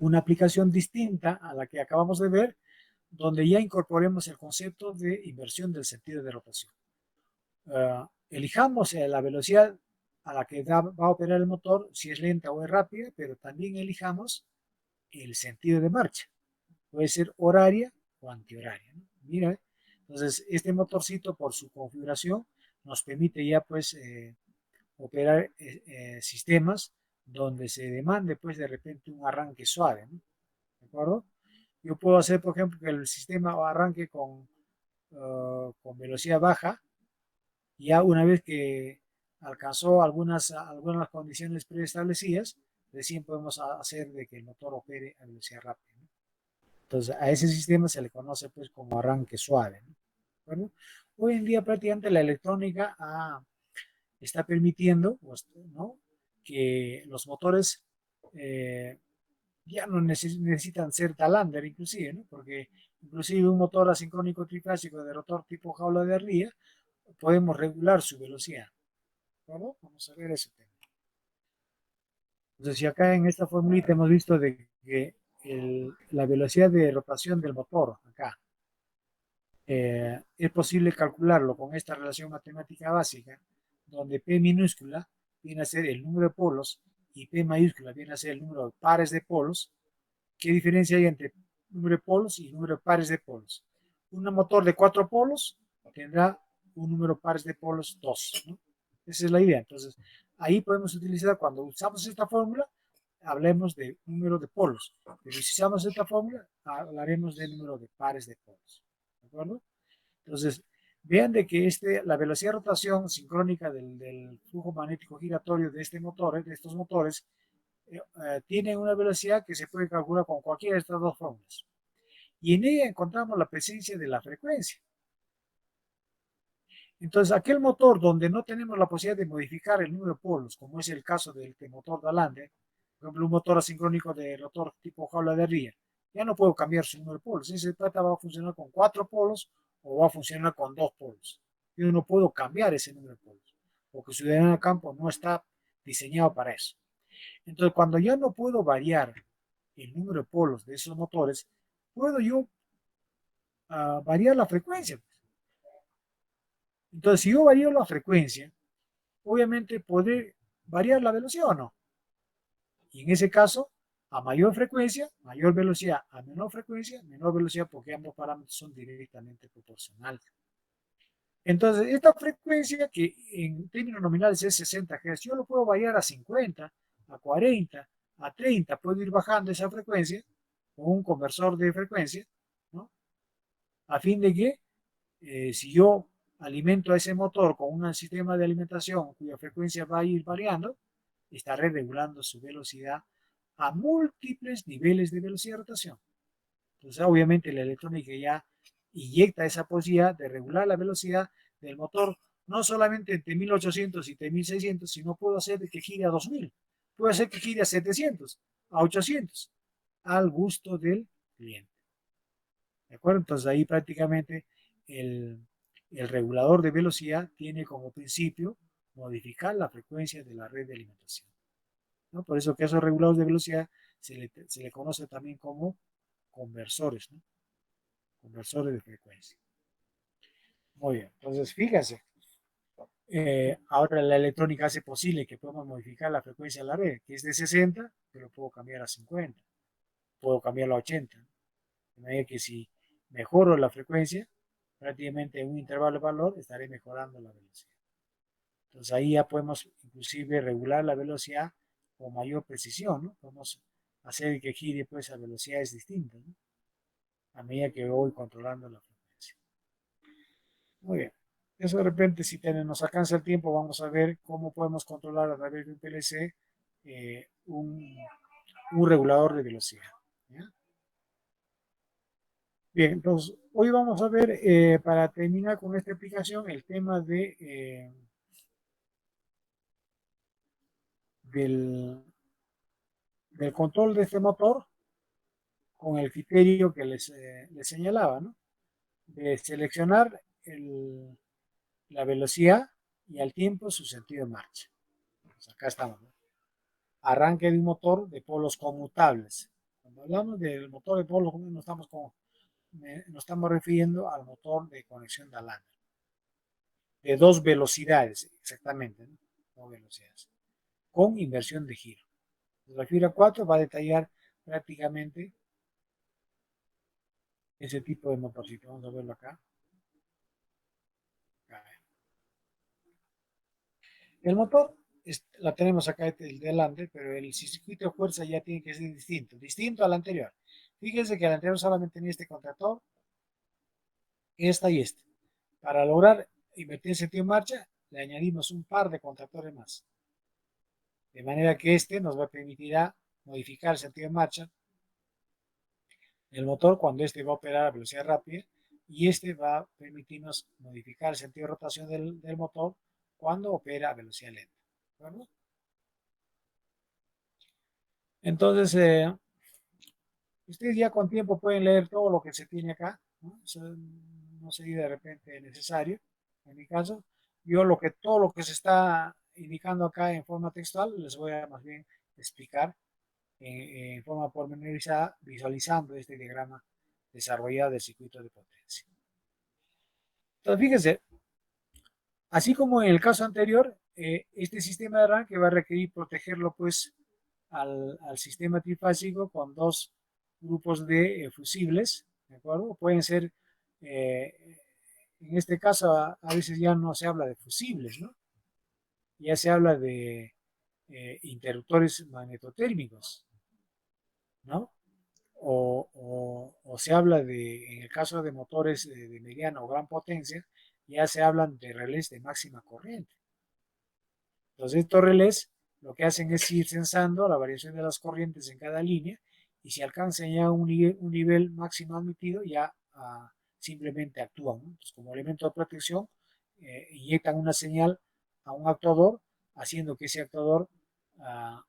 una aplicación distinta a la que acabamos de ver, donde ya incorporemos el concepto de inversión del sentido de rotación. Elijamos la velocidad a la que va a operar el motor, si es lenta o es rápida, pero también elijamos el sentido de marcha. Puede ser horaria o antihoraria, ¿no? Mira, entonces este motorcito por su configuración nos permite ya pues operar sistemas donde se demande pues de repente un arranque suave, ¿no? ¿De acuerdo? Yo puedo hacer, por ejemplo, que el sistema arranque con velocidad baja, y ya una vez que alcanzó algunas condiciones preestablecidas, recién podemos hacer de que el motor opere a velocidad rápida, ¿no? Entonces, a ese sistema se le conoce pues como arranque suave, ¿no? Bueno, hoy en día prácticamente la electrónica está permitiendo, pues, ¿no?, que los motores eh, ya no necesitan ser Talander inclusive, ¿no? Porque inclusive un motor asincrónico trifásico de rotor tipo jaula de ardilla podemos regular su velocidad. ¿No? Vamos a ver ese tema. Entonces, si acá en esta formulita hemos visto de que la velocidad de rotación del motor, acá, es posible calcularlo con esta relación matemática básica, donde P minúscula viene a ser el número de polos y P mayúscula viene a ser el número de pares de polos. ¿Qué diferencia hay entre número de polos y número de pares de polos? Un motor de 4 polos tendrá un número de pares de polos 2, ¿no? Esa es la idea. Entonces, ahí podemos utilizar, cuando usamos esta fórmula, hablemos de número de polos. Pero si usamos esta fórmula, hablaremos de número de pares de polos. ¿De acuerdo? Entonces, vean de que la velocidad de rotación sincrónica del flujo magnético giratorio de de estos motores, tiene una velocidad que se puede calcular con cualquiera de estas dos fórmulas. Y en ella encontramos la presencia de la frecuencia. Entonces, aquel motor donde no tenemos la posibilidad de modificar el número de polos, como es el caso del motor Dalander, por ejemplo, un motor asincrónico de rotor tipo jaula de ría, ya no puedo cambiar su número de polos. Si se trata, va a funcionar con 4 polos o va a funcionar con 2 polos. Yo no puedo cambiar ese número de polos, porque su diagrama de campo no está diseñado para eso. Entonces, cuando ya no puedo variar el número de polos de esos motores, puedo yo variar la frecuencia. Entonces, si yo varío la frecuencia, obviamente podré variar la velocidad o no. Y en ese caso, a mayor frecuencia, mayor velocidad; a menor frecuencia, menor velocidad, porque ambos parámetros son directamente proporcionales. Entonces, esta frecuencia, que en términos nominales es 60 Hz, yo lo puedo variar a 50, a 40, a 30, puedo ir bajando esa frecuencia con un conversor de frecuencia, ¿no? A fin de que si yo alimento a ese motor con un sistema de alimentación cuya frecuencia va a ir variando, estaré regulando su velocidad a múltiples niveles de velocidad de rotación. Entonces, obviamente, la electrónica ya inyecta esa posibilidad de regular la velocidad del motor, no solamente entre 1800 y 3600, sino puedo hacer que gire a 2000, puedo hacer que gire a 700, a 800, al gusto del cliente. ¿De acuerdo? Entonces, ahí prácticamente el regulador de velocidad tiene como principio modificar la frecuencia de la red de alimentación, ¿no? Por eso que a esos reguladores de velocidad se le conoce también como conversores, ¿no? Conversores de frecuencia. Muy bien, entonces fíjense, ahora la electrónica hace posible que podamos modificar la frecuencia de la red, que es de 60, pero puedo cambiar a 50, puedo cambiarlo a 80. De manera que si mejoro la frecuencia, prácticamente en un intervalo de valor estaré mejorando la velocidad. Entonces ahí ya podemos inclusive regular la velocidad con mayor precisión, ¿no? Podemos hacer que gire pues a velocidades distintas, ¿no?, a medida que voy controlando la frecuencia. Muy bien. Eso de repente, si nos alcanza el tiempo, vamos a ver cómo podemos controlar a través de un PLC un regulador de velocidad. ¿Ya? Bien, entonces hoy vamos a ver, para terminar con esta explicación, el tema del control de este motor con el criterio que les señalaba, ¿no? De seleccionar la velocidad y al tiempo su sentido de marcha. Pues acá estamos, ¿no? Arranque de un motor de polos conmutables. Cuando hablamos del motor de polo, nos estamos refiriendo al motor de conexión de alambre. De dos velocidades, exactamente, ¿no? Dos velocidades. Con inversión de giro. La fibra 4 va a detallar prácticamente ese tipo de motorcito. Vamos a verlo acá. El motor la tenemos acá el delante, pero el circuito de fuerza ya tiene que ser distinto al anterior. Fíjense que el anterior solamente tenía este contactor, esta y este. Para lograr invertir en sentido de marcha, le añadimos un par de contactores más. De manera que este nos va a permitirá modificar el sentido de marcha del motor cuando este va a operar a velocidad rápida y este va a permitirnos modificar el sentido de rotación del motor cuando opera a velocidad lenta. ¿De acuerdo? Entonces, ustedes ya con tiempo pueden leer todo lo que se tiene acá, ¿no? Eso no sería de repente necesario. En mi caso, todo lo que se está indicando acá en forma textual, les voy a más bien explicar en forma pormenorizada, visualizando este diagrama desarrollado del circuito de potencia. Entonces, fíjense, así como en el caso anterior, este sistema de arranque va a requerir protegerlo pues al sistema trifásico con dos grupos de fusibles, ¿de acuerdo? Pueden ser, en este caso a veces ya no se habla de fusibles, ¿no? Ya se habla de interruptores magnetotérmicos, ¿no? O se habla de, en el caso de motores de mediana o gran potencia, ya se hablan de relés de máxima corriente. Entonces estos relés lo que hacen es ir censando la variación de las corrientes en cada línea y si alcanzan ya un nivel máximo admitido ya simplemente actúan, ¿no? Entonces, como elemento de protección inyectan una señal a un actuador haciendo que ese actuador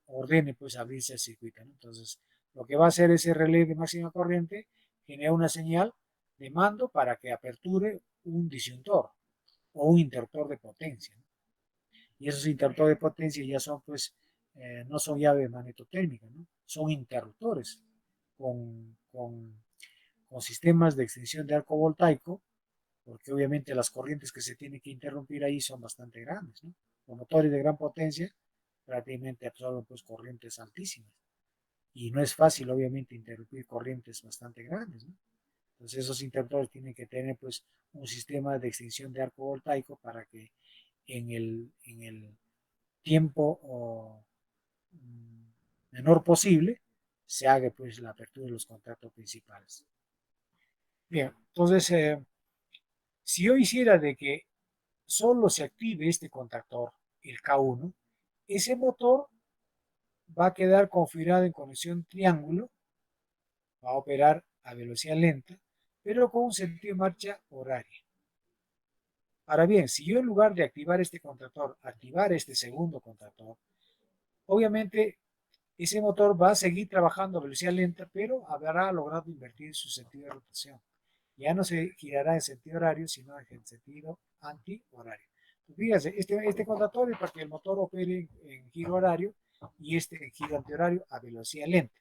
ordene pues abrirse el circuito, ¿no? Entonces lo que va a hacer ese relé de máxima corriente genera una señal de mando para que aperture un disyuntor o un interruptor de potencia, ¿no? Y esos interruptores de potencia ya son, pues, no son llaves magnetotérmicas, ¿no? Son interruptores con sistemas de extensión de arco voltaico, porque obviamente las corrientes que se tienen que interrumpir ahí son bastante grandes, ¿no? Los motores de gran potencia prácticamente absorben pues corrientes altísimas y no es fácil obviamente interrumpir corrientes bastante grandes, ¿no? Entonces esos interruptores tienen que tener pues un sistema de extensión de arco voltaico para que en el tiempo menor posible se haga pues la apertura de los contactos principales. Bien, entonces si yo hiciera de que solo se active este contactor, el K1, ese motor va a quedar configurado en conexión triángulo, va a operar a velocidad lenta, pero con un sentido de marcha horario. Ahora bien, si yo en lugar de activar este contactor, activar este segundo contactor, obviamente ese motor va a seguir trabajando a velocidad lenta, pero habrá logrado invertir su sentido de rotación. Ya no se girará en sentido horario, sino en sentido anti-horario. Pues fíjense, este contactor es para que el motor opere en giro horario y este en giro antihorario a velocidad lenta.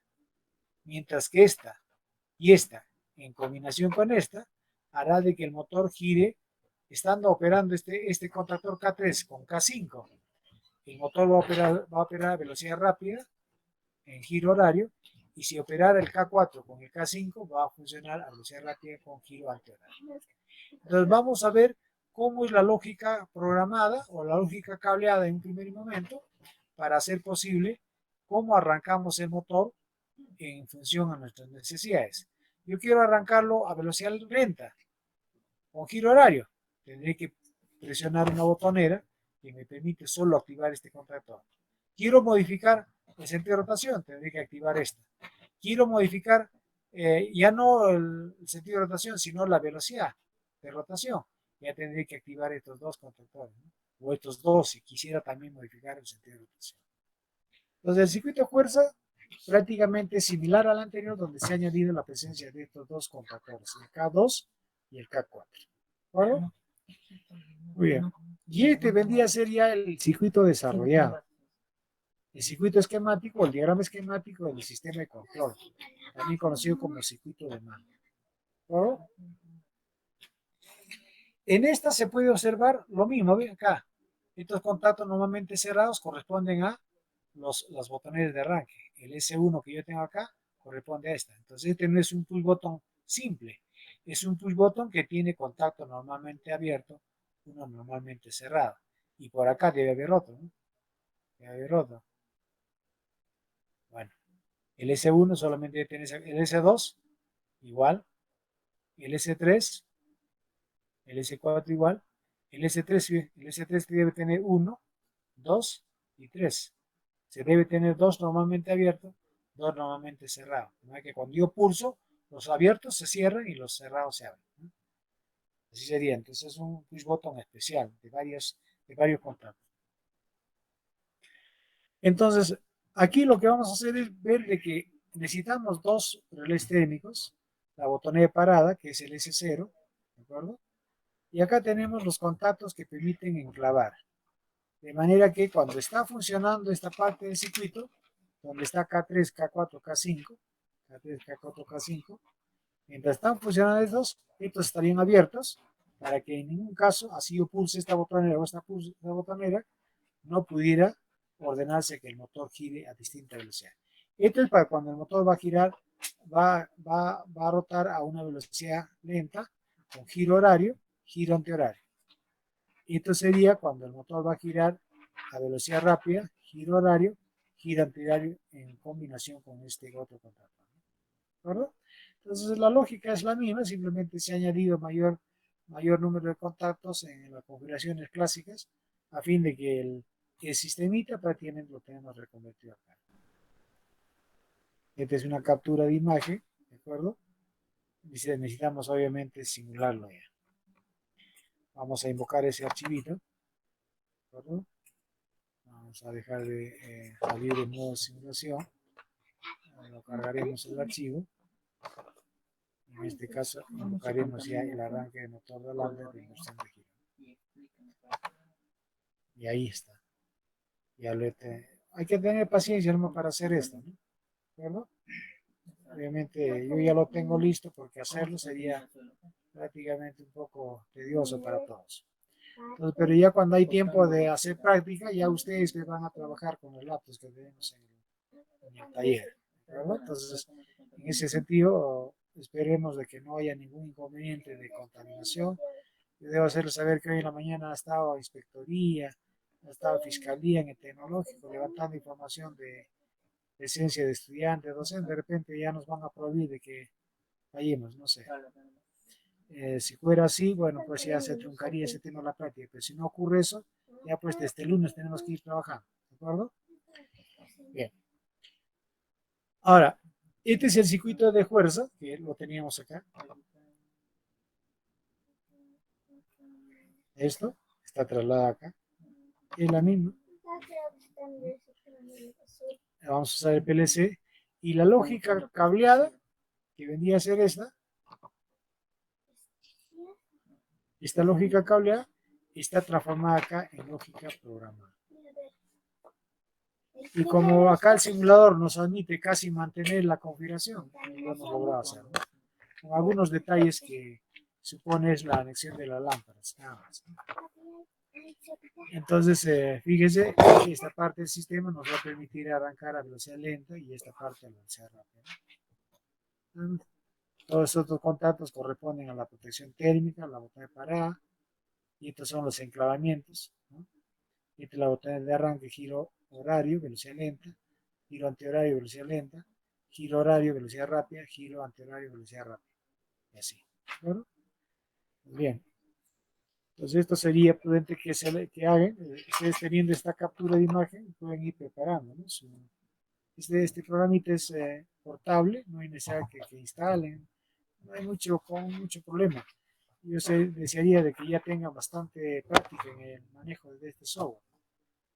Mientras que esta y esta, en combinación con esta, hará de que el motor gire, estando operando este contactor K3 con K5. El motor va a operar a velocidad rápida en giro horario y si operara el K4 con el K5 va a funcionar a velocidad rápida con giro antihorario. Entonces vamos a ver cómo es la lógica programada o la lógica cableada en un primer momento para hacer posible cómo arrancamos el motor en función a nuestras necesidades. Yo quiero arrancarlo a velocidad lenta con giro horario. Tendré que presionar una botonera que me permite solo activar este contactor. Quiero modificar el sentido de rotación, tendré que activar esta. Quiero modificar ya no el sentido de rotación, sino la velocidad de rotación. Ya tendré que activar estos dos contactores, ¿no? O estos dos si quisiera también modificar el sentido de rotación. Entonces el circuito de fuerza prácticamente es similar al anterior donde se ha añadido la presencia de estos dos contactores, el K2 y el K4. ¿Vale? Muy bien. Y este vendría a ser ya el circuito desarrollado. el circuito esquemático, el diagrama esquemático del sistema de control, también conocido como circuito de mando. ¿No? En esta se puede observar lo mismo, ¿ven acá? Estos contactos normalmente cerrados corresponden a las botoneras de arranque. El S1 que yo tengo acá corresponde a esta. Entonces este no es un push button simple, es un push button que tiene contacto normalmente abierto, uno normalmente cerrado. Y por acá debe haber otro, ¿no? Debe haber otro. Bueno, el S1 solamente debe tener el S2 igual, el S3, el S4 igual, el S3 debe tener 1, 2 y 3. Se debe tener dos normalmente abiertos, dos normalmente cerrados. ¿No? Que cuando yo pulso, los abiertos se cierran y los cerrados se abren. ¿No? Así sería. Entonces es un push button especial de varios contactos. Entonces, aquí lo que vamos a hacer es ver de que necesitamos dos relés térmicos, la botonera de parada, que es el S0, ¿de acuerdo? Y acá tenemos los contactos que permiten enclavar. De manera que cuando está funcionando esta parte del circuito, donde está K3, K4, K5, K3, K4, K5, mientras están funcionando estos estarían abiertos para que en ningún caso, así yo pulse esta botonera o esta botonera, no pudiera ordenarse que el motor gire a distinta velocidad. Esto es para cuando el motor va a girar, va a rotar a una velocidad lenta, con giro horario, giro antihorario. Y esto sería cuando el motor va a girar a velocidad rápida, giro horario, giro antihorario en combinación con este otro contacto. ¿De Entonces la lógica es la misma, simplemente se ha añadido mayor número de contactos en las configuraciones clásicas a fin de que el sistemita prácticamente lo tenemos reconvertido acá. Esta es una captura de imagen, ¿de acuerdo? Necesitamos obviamente simularlo ya. Vamos a invocar ese archivito, ¿de acuerdo? Vamos a dejar de salir de modo simulación. Lo cargaremos el archivo. En este caso, invocaremos ya el arranque de motor de Lambda de inversión de giro. Y ahí está. Ya hay que tener paciencia ¿no? para hacer esto, ¿no? ¿Verdad? Obviamente yo ya lo tengo listo porque hacerlo sería prácticamente un poco tedioso para todos. Entonces, pero ya cuando hay tiempo de hacer práctica, ya ustedes van a trabajar con los laptops que tenemos en el taller. ¿Verdad? Entonces, en ese sentido, esperemos de que no haya ningún inconveniente de contaminación. Yo debo hacerles saber que hoy en la mañana ha estado inspectoría, ha estado fiscalía en el tecnológico levantando información de presencia de estudiantes, docentes. De repente ya nos van a prohibir de que fallemos, no sé. Si fuera así, bueno, pues ya se truncaría ese tema de la práctica. Pero si no ocurre eso, ya pues desde el lunes tenemos que ir trabajando. ¿De acuerdo? Bien. Ahora, este es el circuito de fuerza, que lo teníamos acá. Esto está trasladado acá. Es la misma. Vamos a usar el PLC. Y la lógica cableada, que vendría a ser esta lógica cableada, está transformada acá en lógica programada. Y como acá el simulador nos admite casi mantener la configuración, lo hemos logrado hacer, ¿no? Con algunos detalles que supone es la anexión de las lámparas. Entonces, fíjese que esta parte del sistema nos va a permitir arrancar a velocidad lenta y esta parte a velocidad rápida. Todos estos contactos corresponden a la protección térmica, la botella de parada, y estos son los enclavamientos. ¿No? Esta es la botella de arranque, giro horario, velocidad lenta, giro antihorario, velocidad lenta, giro horario, velocidad rápida, giro antihorario, velocidad rápida. Y así. ¿Bueno? Bien. Entonces esto sería prudente que hagan. Ustedes teniendo esta captura de imagen pueden ir preparando. ¿No? Este programita es portable, no hay necesidad que instalen, no hay mucho problema. Yo desearía de que ya tengan bastante práctica en el manejo de este software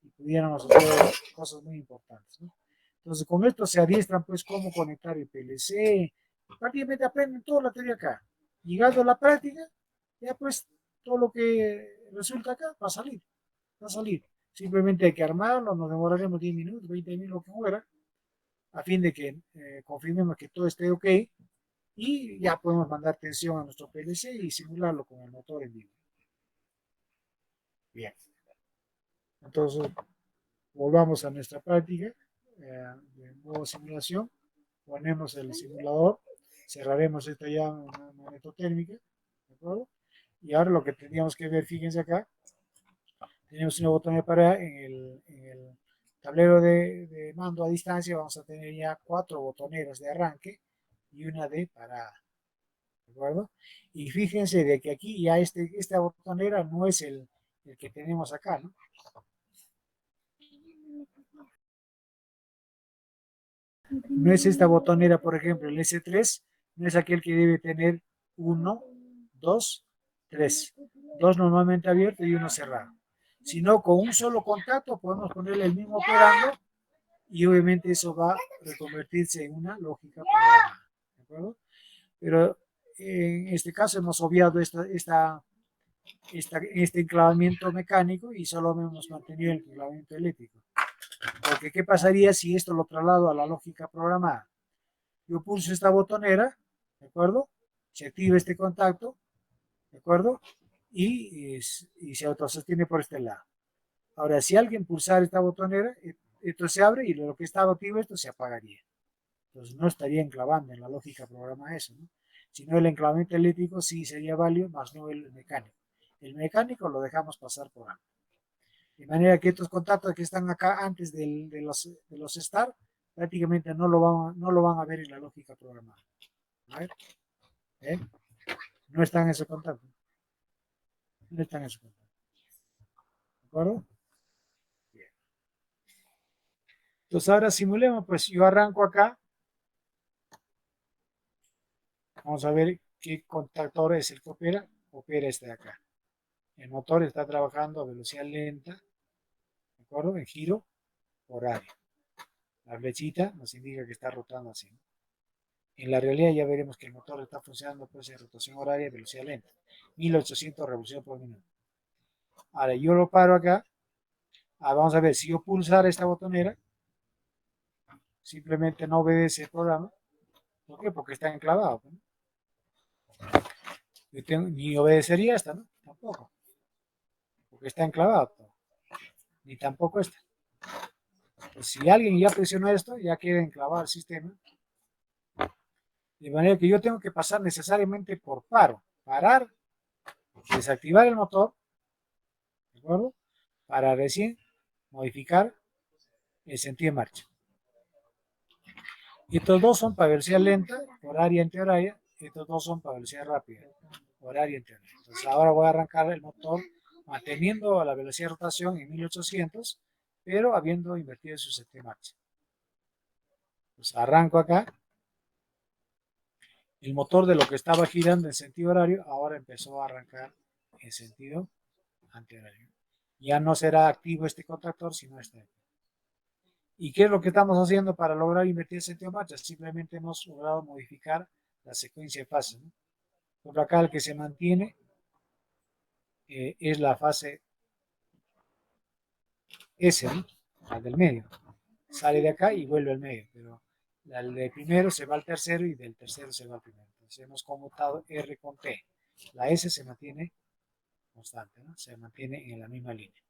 y pudiéramos hacer cosas muy importantes. ¿No? Entonces con esto se adiestran pues cómo conectar el PLC, prácticamente aprenden toda la teoría acá. Llegando a la práctica, ya pues todo lo que resulta acá va a salir, va a salir. Simplemente hay que armarlo, nos demoraremos 10 minutos, 20 minutos, lo que fuera, a fin de que confirmemos que todo esté ok y ya podemos mandar tensión a nuestro PLC y simularlo con el motor en vivo. Bien, entonces volvamos a nuestra práctica de modo simulación, ponemos el simulador, cerraremos esta ya una magnetotérmica, ¿de acuerdo? Y ahora lo que tendríamos que ver, fíjense acá, tenemos una botonera para en el tablero de mando a distancia, vamos a tener ya 4 botoneras de arranque y una de parada, ¿de acuerdo? Y fíjense de que aquí ya esta botonera no es el que tenemos acá, ¿no? No es esta botonera, por ejemplo, el S3, no es aquel que debe tener uno, dos, tres. Dos normalmente abiertos y uno cerrado. Sino con un solo contacto podemos ponerle el mismo operando y obviamente eso va a reconvertirse en una lógica programada. ¿De acuerdo? Pero en este caso hemos obviado este enclavamiento mecánico y solo hemos mantenido el enclavamiento eléctrico. Porque ¿qué pasaría si esto lo traslado a la lógica programada? Yo pulso esta botonera, ¿de acuerdo? Se activa este contacto, ¿de acuerdo? Y se autosostiene por este lado. Ahora, si alguien pulsara esta botonera, esto se abre y lo que estaba activo, esto se apagaría. Entonces no estaría enclavando en la lógica programa eso, ¿no? Si no, el enclavamiento eléctrico sí sería válido, más no el mecánico. El mecánico lo dejamos pasar por alto. De manera que estos contactos que están acá antes de los start, prácticamente no lo van a ver en la lógica programada. A ver, ¿eh? No están en ese contacto. No están en ese contacto. ¿De acuerdo? Bien. Entonces ahora simulemos, pues yo arranco acá. Vamos a ver qué contactor es el que opera. Opera este de acá. El motor está trabajando a velocidad lenta, ¿de acuerdo? En giro horario. La flechita nos indica que está rotando así. En la realidad ya veremos que el motor está funcionando pues en rotación horaria a velocidad lenta. 1800 revoluciones por minuto. Ahora yo lo paro acá. Vamos a ver, si yo pulsar esta botonera, simplemente no obedece el programa. ¿Por qué? Porque está enclavado, ¿no? Ni obedecería esta, ¿no? Tampoco. Porque está enclavado. Ni tampoco esta. Pues si alguien ya presionó esto, ya queda enclavado el sistema. De manera que yo tengo que pasar necesariamente por paro. Parar, desactivar el motor, ¿de acuerdo? Para recién modificar el sentido de marcha. Estos dos son para velocidad lenta, horaria antihoraria. Estos dos son para velocidad rápida, horaria antihoraria. Entonces ahora voy a arrancar el motor manteniendo la velocidad de rotación en 1800, pero habiendo invertido su sentido de marcha. Pues arranco acá. El motor de lo que estaba girando en sentido horario ahora empezó a arrancar en sentido antihorario. Ya no será activo este contactor, sino este. ¿Y qué es lo que estamos haciendo para lograr invertir el sentido de marcha? Simplemente hemos logrado modificar la secuencia de fases, ¿no? Por acá el que se mantiene es la fase S, ¿no? La del medio. Sale de acá y vuelve al medio, pero el de primero se va al tercero y del tercero se va al primero. Entonces hemos conmutado R con T. La S se mantiene constante, ¿no? Se mantiene en la misma línea.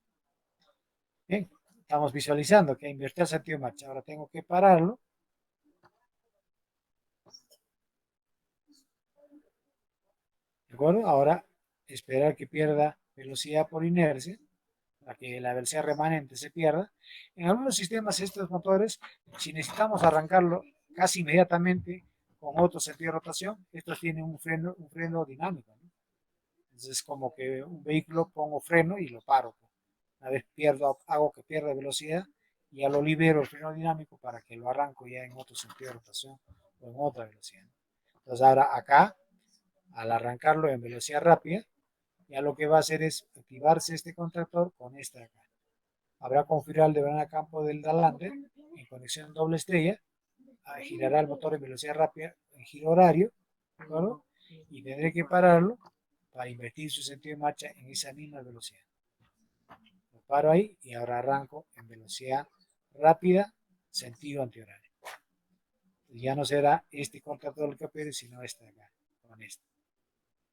Bien, estamos visualizando que invertir el sentido de marcha. Ahora tengo que pararlo. ¿De acuerdo? Ahora esperar que pierda velocidad por inercia, para que la velocidad remanente se pierda. En algunos sistemas, estos motores, si necesitamos arrancarlo casi inmediatamente con otro sentido de rotación, estos tienen un freno dinámico, ¿no? Entonces, como que un vehículo pongo freno y lo paro. Una vez hago que pierda velocidad y ya lo libero el freno dinámico para que lo arranco ya en otro sentido de rotación o en otra velocidad. Entonces, ahora acá, al arrancarlo en velocidad rápida, ya lo que va a hacer es activarse este contactor con esta acá. Habrá configurado el de a campo del Dalander en conexión doble estrella, girará el motor en velocidad rápida en giro horario, ¿no? Y tendré que pararlo para invertir su sentido de marcha en esa misma velocidad. paro ahí y ahora arranco en velocidad rápida, sentido antihorario. Ya no será este contra todo el capítulo, sino este de acá, con este.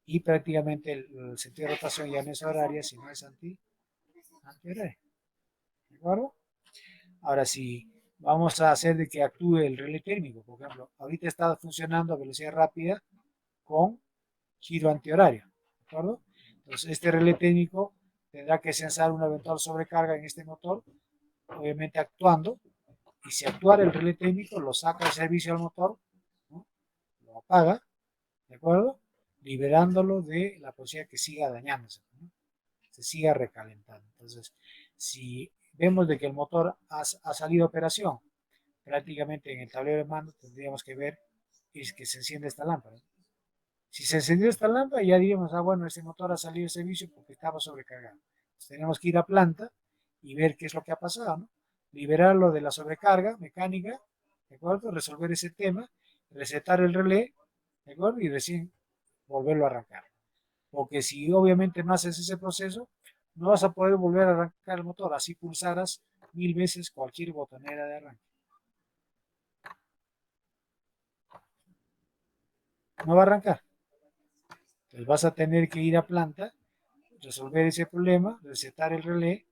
Y prácticamente el sentido de rotación ya no es horaria, sino es antihoraria. ¿De acuerdo? Ahora, si vamos a hacer de que actúe el relé térmico, por ejemplo, ahorita está funcionando a velocidad rápida con giro antihorario. ¿De acuerdo? Entonces, este relé térmico tendrá que censar una eventual sobrecarga en este motor, obviamente actuando, y si actuara el relé técnico, lo saca de servicio al motor, ¿no? Lo apaga, ¿de acuerdo? Liberándolo de la posibilidad que siga dañándose, ¿no? Se siga recalentando. Entonces, si vemos de que el motor ha salido de operación, prácticamente en el tablero de mando tendríamos que ver es que se enciende esta lámpara. Si se encendió esta lámpara, ya diríamos, ah, bueno, este motor ha salido de servicio porque estaba sobrecargado. Entonces, tenemos que ir a planta y ver qué es lo que ha pasado, ¿no? Liberarlo de la sobrecarga mecánica, ¿de acuerdo? Resolver ese tema, resetar el relé, ¿de acuerdo? Y recién volverlo a arrancar. Porque si obviamente no haces ese proceso, no vas a poder volver a arrancar el motor, así pulsaras 1000 veces cualquier botonera de arranque. No va a arrancar. Entonces vas a tener que ir a planta, resolver ese problema, resetar el relé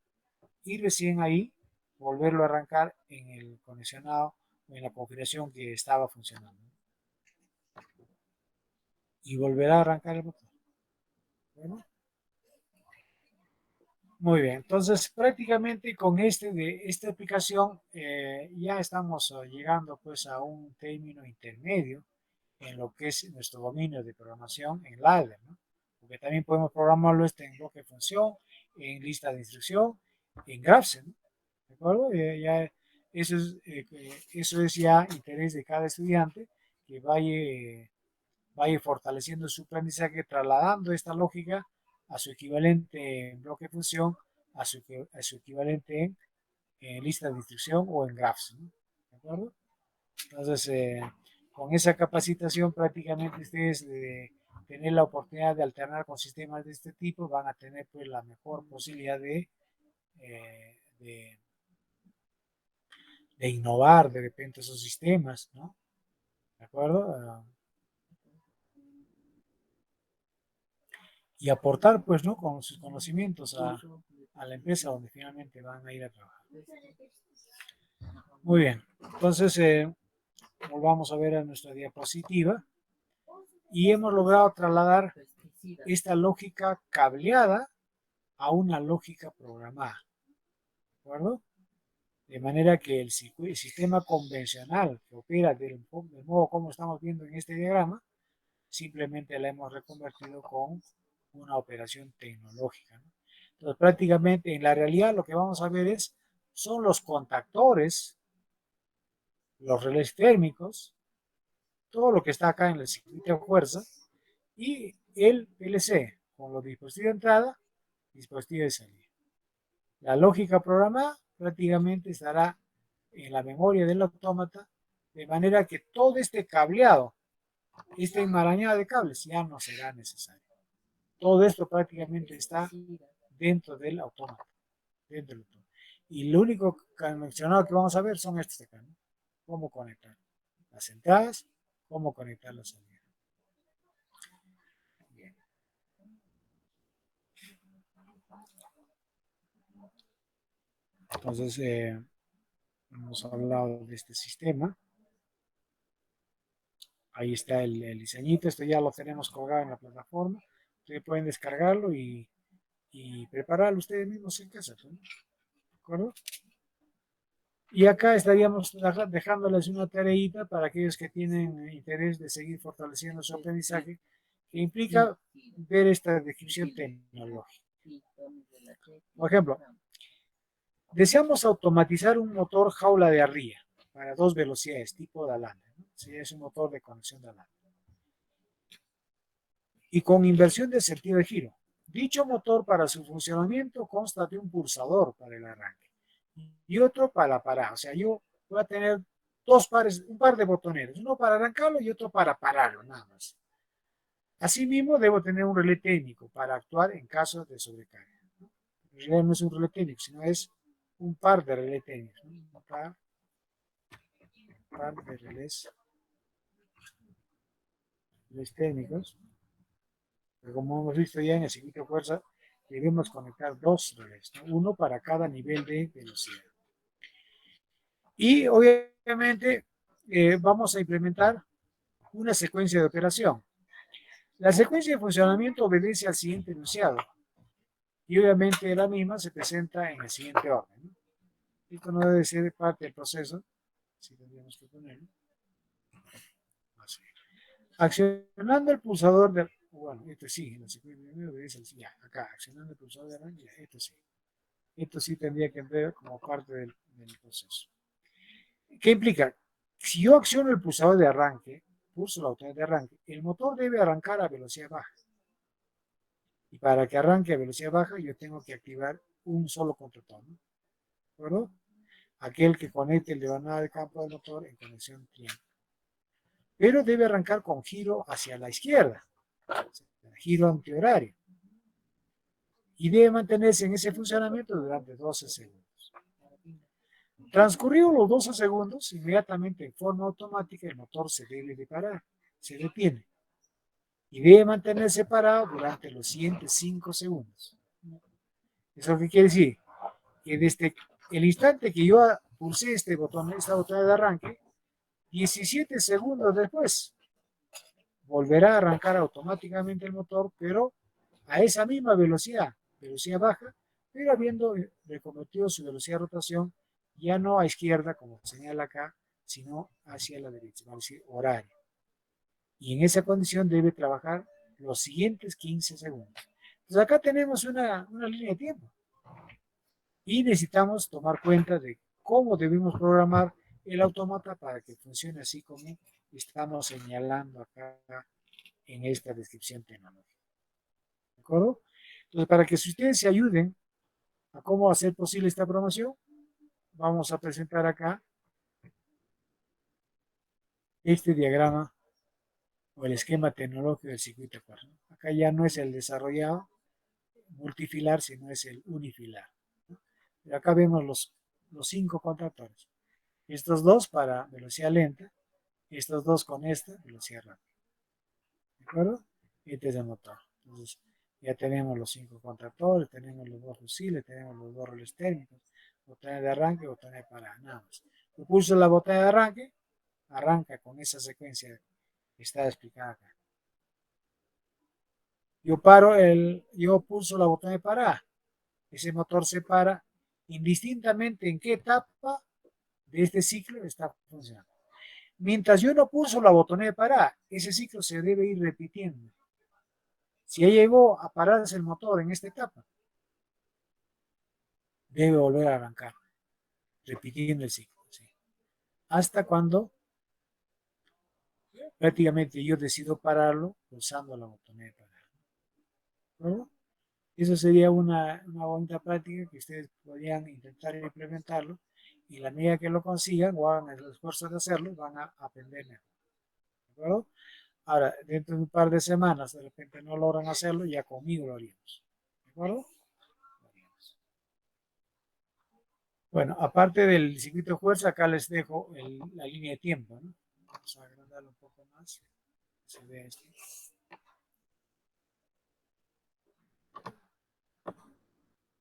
y recién ahí volverlo a arrancar en el conexionado o en la configuración que estaba funcionando. Y volverá a arrancar el motor. Bueno, muy bien, entonces prácticamente con esta aplicación ya estamos llegando pues a un término intermedio en lo que es nuestro dominio de programación en ladder, ¿no? Porque también podemos programarlo en bloque de función, en lista de instrucción, en graphs, ¿no? ¿De acuerdo? Ya, eso es ya interés de cada estudiante que vaya fortaleciendo su aprendizaje, trasladando esta lógica a su equivalente en bloque de función, a su equivalente en lista de instrucción o en graphs, ¿no? ¿De acuerdo? Entonces, con esa capacitación prácticamente ustedes tener la oportunidad de alternar con sistemas de este tipo van a tener pues la mejor posibilidad de, de innovar de repente esos sistemas, ¿no? ¿De acuerdo? Y aportar pues, ¿no? Con sus conocimientos a la empresa donde finalmente van a ir a trabajar. Muy bien, entonces volvamos a ver a nuestra diapositiva y hemos logrado trasladar esta lógica cableada a una lógica programada, ¿de acuerdo? De manera que el sistema convencional que opera del modo como estamos viendo en este diagrama, simplemente la hemos reconvertido con una operación tecnológica, ¿no? Entonces, prácticamente en la realidad lo que vamos a ver son los contactores, los relés térmicos, todo lo que está acá en el circuito de fuerza y el PLC con los dispositivos de entrada, dispositivos de salida. La lógica programada prácticamente estará en la memoria del autómata, de manera que todo este cableado, este enmarañado de cables ya no será necesario. Todo esto prácticamente está dentro del autómata. Dentro del autómata. Y lo único mencionado que vamos a ver son estos de acá, ¿no? Cómo conectar las entradas, cómo conectar las salidas. Bien. Entonces, hemos hablado de este sistema. Ahí está el diseñito, esto ya lo tenemos colgado en la plataforma. Ustedes pueden descargarlo y prepararlo ustedes mismos en casa, ¿no? ¿De acuerdo? Y acá estaríamos dejándoles una tareita para aquellos que tienen interés de seguir fortaleciendo su aprendizaje, que implica ver esta descripción tecnológica. Por ejemplo, deseamos automatizar un motor jaula de arriba para 2 velocidades tipo Dalanda, ¿no? Sí, es un motor de conexión Dalanda. Y con inversión de sentido de giro. Dicho motor para su funcionamiento consta de un pulsador para el arranque y otro para la parada. O sea, yo voy a tener un par de botoneros, uno para arrancarlo y otro para pararlo, nada más. Asimismo, debo tener un relé técnico para actuar en caso de sobrecarga, ¿no? En realidad no es un relé técnico, sino es un par de relés técnicos, ¿no? Un par de relés técnicos. Pero como hemos visto ya en el circuito de fuerza, debemos conectar dos relés, ¿no? Uno para cada nivel de velocidad. Y obviamente vamos a implementar una secuencia de operación. La secuencia de funcionamiento obedece al siguiente enunciado y obviamente la misma se presenta en el siguiente orden, ¿no? Esto no debe ser parte del proceso, si tendríamos que ponerlo. Así. Accionando el pulsador de... Bueno, esto sí, la secuencia obedece al siguiente. Acá, accionando el pulsador de arranque, esto sí. Esto sí tendría que entrar como parte del proceso. ¿Qué implica? Si yo acciono el pulsador de arranque, pulso la autoridad de arranque, el motor debe arrancar a velocidad baja. Y para que arranque a velocidad baja, yo tengo que activar un solo control, ¿no? ¿De acuerdo? Aquel que conecte el devanada de campo del motor en conexión triángulo. Pero debe arrancar con giro hacia la izquierda, giro antihorario. Y debe mantenerse en ese funcionamiento durante 12 segundos. Transcurridos los 12 segundos, inmediatamente en forma automática el motor se debe de parar, se detiene y debe mantenerse parado durante los siguientes 5 segundos. ¿Eso qué quiere decir? Que desde el instante que yo pulsé esta botón de arranque, 17 segundos después volverá a arrancar automáticamente el motor, pero a esa misma velocidad, velocidad baja, pero habiendo reconvertido su velocidad de rotación ya no a izquierda, como señala acá, sino hacia la derecha, vamos a decir horario. Y en esa condición debe trabajar los siguientes 15 segundos. Entonces acá tenemos una línea de tiempo y necesitamos tomar cuenta de cómo debemos programar el autómata para que funcione así como estamos señalando acá en esta descripción tecnológica. ¿De acuerdo? Entonces, para que ustedes se ayuden a cómo hacer posible esta programación, vamos a presentar acá este diagrama o el esquema tecnológico del circuito de cuerda. Acá ya no es el desarrollado multifilar, sino es el unifilar. Pero acá vemos los 5 contactores. Estos dos para velocidad lenta, estos dos con esta velocidad rápida. ¿De acuerdo? Este es el motor. Entonces, ya tenemos los 5 contactores, tenemos los 2 fusiles, tenemos los 2 relés térmicos, botones de arranque, botones de parada, nada más. Yo pulso la botella de arranque, arranca con esa secuencia que está explicada acá. Yo pulso la botella de parada, ese motor se para indistintamente en qué etapa de este ciclo está funcionando. Mientras yo no pulso la botonera de parada, ese ciclo se debe ir repitiendo. Si ya llegó a pararse el motor en esta etapa, debe volver a arrancar, repitiendo el ciclo. ¿Sí? Hasta cuando prácticamente yo decido pararlo pulsando la botonera de parada. ¿No? Eso sería una bonita práctica que ustedes podrían intentar implementarlo y la medida que lo consigan o hagan el esfuerzo de hacerlo, van a aprender mejor. ¿De acuerdo? Ahora, dentro de un par de semanas, de repente no logran hacerlo, ya conmigo lo haríamos. ¿De acuerdo? Bueno, aparte del circuito de fuerza, acá les dejo la línea de tiempo, ¿no? Vamos a agrandarlo un poco más. Se ve esto.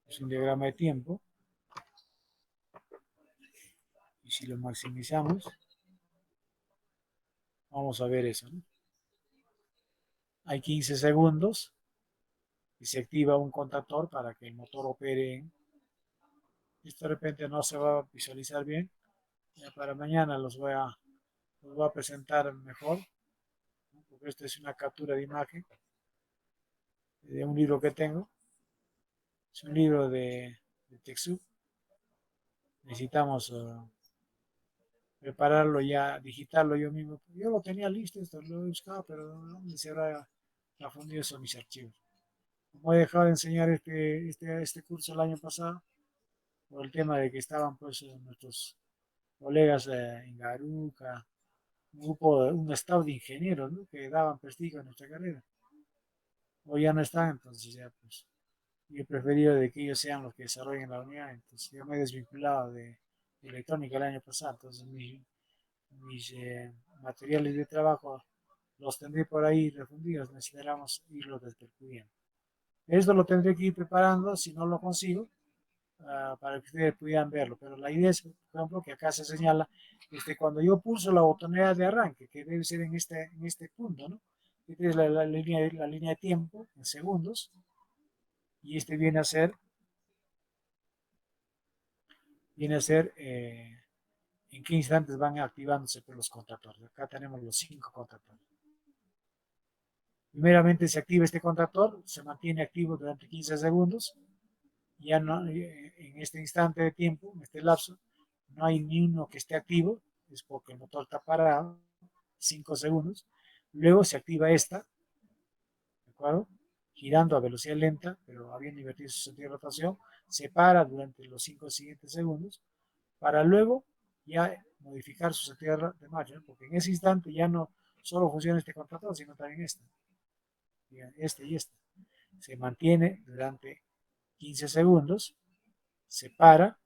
Es un diagrama de tiempo. Y si lo maximizamos, vamos a ver eso, ¿no? Hay 15 segundos y se activa un contactor para que el motor opere. Esto de repente no se va a visualizar bien. Ya para mañana los voy a presentar mejor, ¿no? Porque esta es una captura de imagen de un libro que tengo. Es un libro de TechSoup. Necesitamos prepararlo ya, digitarlo yo mismo. Yo lo tenía listo, esto lo he buscado, pero no se habrá fundido eso en mis archivos. Como he dejado de enseñar este curso el año pasado, por el tema de que estaban pues nuestros colegas en Garuca, un staff de ingenieros, ¿no? Que daban prestigio a nuestra carrera. Hoy ya no están, entonces ya pues y he preferido de que ellos sean los que desarrollen la unidad. Entonces yo me he desvinculado de electrónica el año pasado, entonces mis materiales de trabajo los tendré por ahí refundidos, necesitaremos irlos despercudiendo. Esto lo tendré que ir preparando si no lo consigo, para que ustedes puedan verlo, pero la idea es, por ejemplo, que acá se señala cuando yo pulso la botonera de arranque, que debe ser en este punto, ¿no? Esta es la línea de tiempo en segundos, y este viene a ser en qué instantes van activándose por los contractores. Acá tenemos los 5 contractores. Primeramente se activa este contractor, se mantiene activo durante 15 segundos, ya no, en este instante de tiempo, en este lapso, no hay ni uno que esté activo, es porque el motor está parado, 5 segundos. Luego se activa esta, ¿de acuerdo? Girando a velocidad lenta, pero habiendo invertido su sentido de rotación, se para durante los 5 siguientes segundos, para luego ya modificar su sentido de marcha, porque en ese instante ya no solo funciona este contractor, sino también este y este. Se mantiene durante 15 segundos, se para,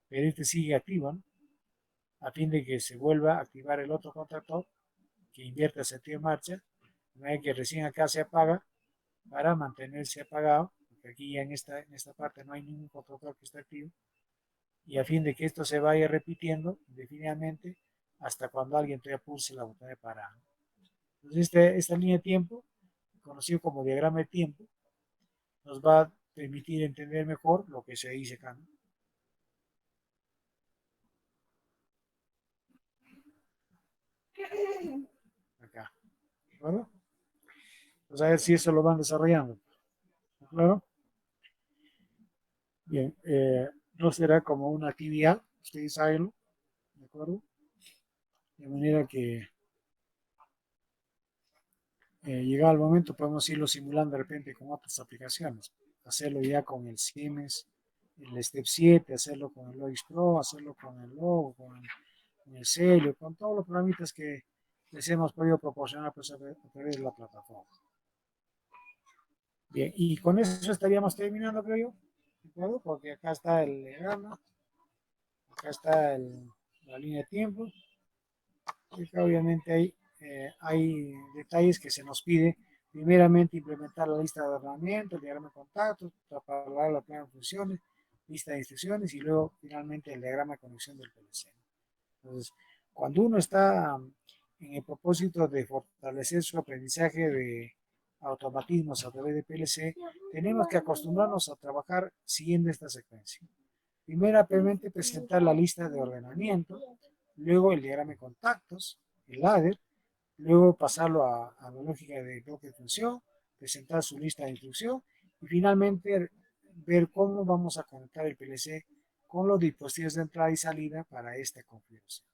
pero este sigue activo, ¿no? A fin de que se vuelva a activar el otro contractor que invierte el sentido de marcha, de manera que recién acá se apaga para mantenerse apagado, porque aquí ya en esta parte no hay ningún contractor que esté activo, y a fin de que esto se vaya repitiendo indefinidamente hasta cuando alguien todavía pulse la botella de parada. Entonces esta línea de tiempo, conocido como diagrama de tiempo, nos va a permitir entender mejor lo que se dice acá, ¿no? Acá, ¿verdad? Pues a ver si eso lo van desarrollando, ¿claro? Bien, no será como una actividad, ustedes saben, ¿de acuerdo? De manera que llegado el momento podemos irlo simulando de repente con otras aplicaciones, hacerlo ya con el Siemens, el Step 7, hacerlo con el Logic Pro, hacerlo con el Logo, con el Celio, con todos los programitas que les hemos podido proporcionar pues, a través de la plataforma. Bien, y con eso estaríamos terminando, creo yo, ¿de acuerdo? Porque acá está el diagrama, acá está la línea de tiempo, y acá obviamente hay detalles que se nos pide. Primeramente, implementar la lista de ordenamiento, el diagrama de contactos, preparar la plan de funciones, lista de instrucciones y luego finalmente el diagrama de conexión del PLC. Entonces, cuando uno está en el propósito de fortalecer su aprendizaje de automatismos a través de PLC, tenemos que acostumbrarnos a trabajar siguiendo esta secuencia. Primeramente, presentar la lista de ordenamiento, luego el diagrama de contactos, el ladder, luego pasarlo a la lógica de bloque de función, presentar su lista de instrucción y finalmente ver cómo vamos a conectar el PLC con los dispositivos de entrada y salida para esta configuración.